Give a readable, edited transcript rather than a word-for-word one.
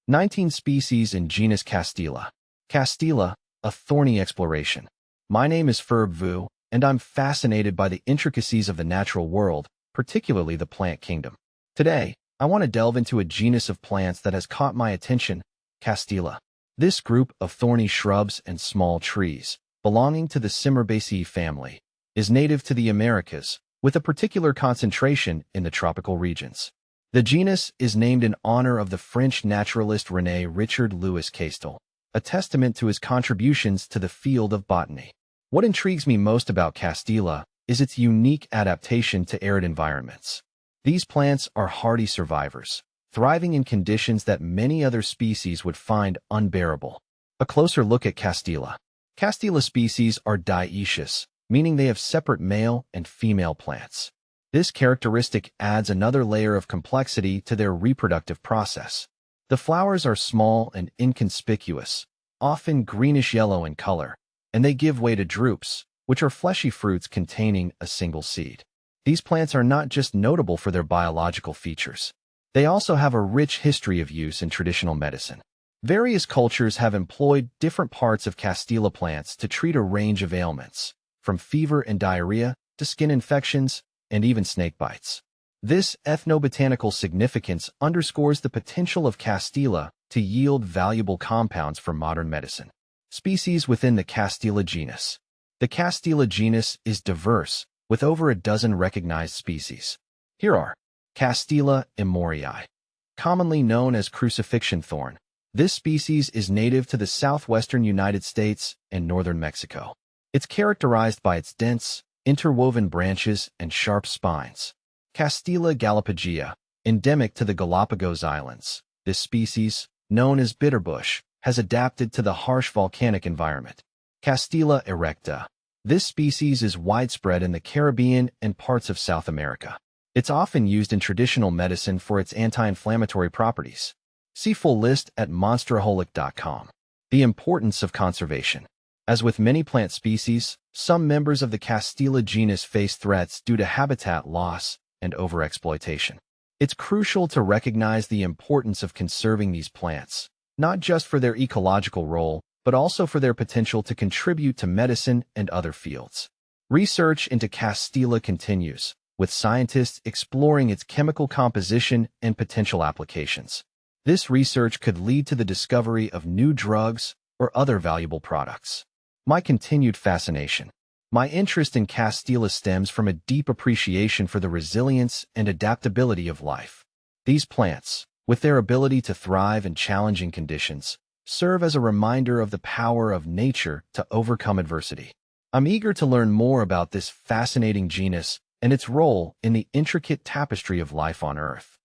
19 species in genus Castela. Castela, a thorny exploration. My name is Ferb Vu, and I'm fascinated by the intricacies of the natural world, particularly the plant kingdom. Today, I want to delve into a genus of plants that has caught my attention, Castela. This group of thorny shrubs and small trees, belonging to the Cimeraceae family, is native to the Americas, with a particular concentration in the tropical regions. The genus is named in honor of the French naturalist René Richard Louis Castela, a testament to his contributions to the field of botany. What intrigues me most about Castela is its unique adaptation to arid environments. These plants are hardy survivors, thriving in conditions that many other species would find unbearable. A closer look at Castela. Castela species are dioecious, meaning they have separate male and female plants. This characteristic adds another layer of complexity to their reproductive process. The flowers are small and inconspicuous, often greenish-yellow in color, and they give way to drupes, which are fleshy fruits containing a single seed. These plants are not just notable for their biological features. They also have a rich history of use in traditional medicine. Various cultures have employed different parts of Castela plants to treat a range of ailments, from fever and diarrhea to skin infections and even snake bites. This ethnobotanical significance underscores the potential of Castela to yield valuable compounds for modern medicine. Species within the Castela genus. The Castela genus is diverse, with over a dozen recognized species. Here are Castela emorii, commonly known as crucifixion thorn. This species is native to the southwestern United States and northern Mexico. It's characterized by its dense, interwoven branches and sharp spines. Castela galapagea, endemic to the Galapagos Islands. This species, known as bitterbush, has adapted to the harsh volcanic environment. Castela erecta. This species is widespread in the Caribbean and parts of South America. It's often used in traditional medicine for its anti-inflammatory properties. See full list at monsteraholic.com. The importance of conservation. As with many plant species, some members of the Castela genus face threats due to habitat loss and overexploitation. It's crucial to recognize the importance of conserving these plants, not just for their ecological role, but also for their potential to contribute to medicine and other fields. Research into Castela continues, with scientists exploring its chemical composition and potential applications. This research could lead to the discovery of new drugs or other valuable products. My continued fascination. My interest in Castela stems from a deep appreciation for the resilience and adaptability of life. These plants, with their ability to thrive in challenging conditions, serve as a reminder of the power of nature to overcome adversity. I'm eager to learn more about this fascinating genus and its role in the intricate tapestry of life on Earth.